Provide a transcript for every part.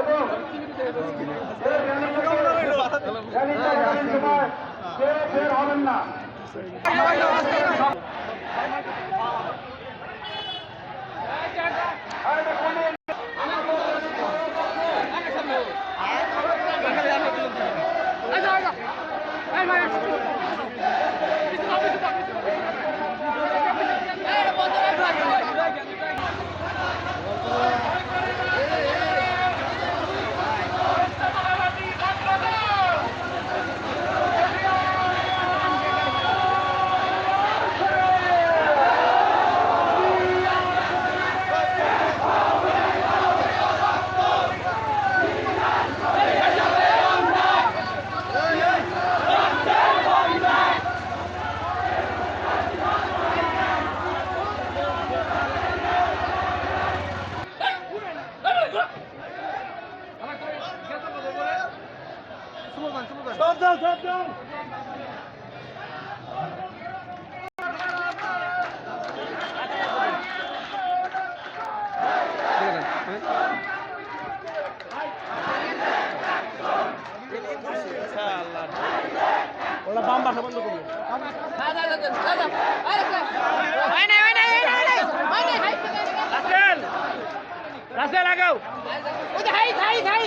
এবং কেউ বের হবেন না। ওরা বাম বাসা বন্ধ করবে রাসেল আগাও ওই হাই হাই হাই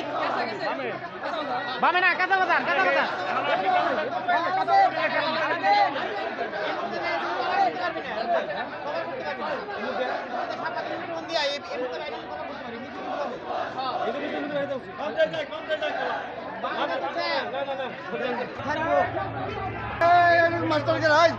বামে না কাঁচা বাজার মাস্টারকে রাই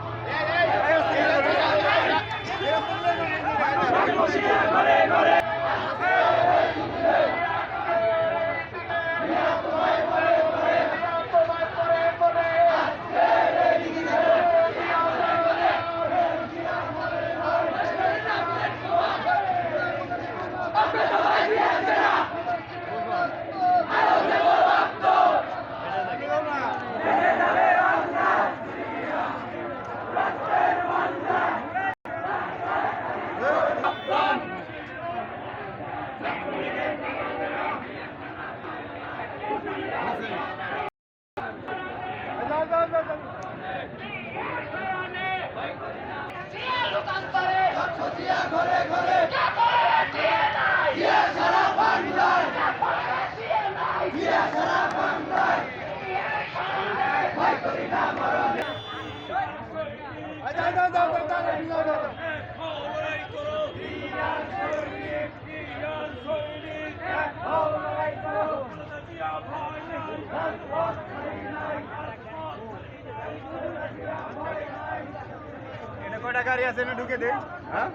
কয়টা গাড়ি আছে না ঢুকে দেই হ্যাঁ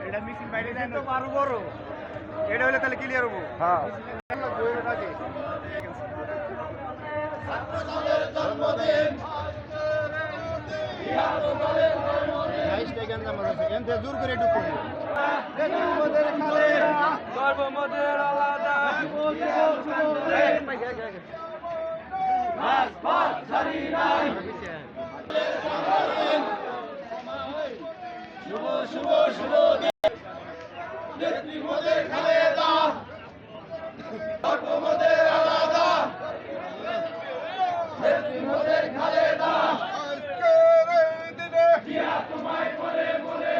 এটা মিশিং বাইরে যায় তো আরো বড় এটা হলে তাহলে ক্লিয়ার হবো হ্যাঁ জোর করে ঢুকবো শুভ শুভ শুভ নেত্রীদের খালেদা ধর্মদের আলাদা নেত্রীদের খালেদা জিয়া তোমায় বলে বলে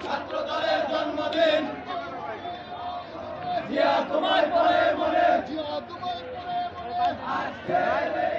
ছাত্র দলের জন্মদিন জিয়া তোমায় পরে মনে আজকে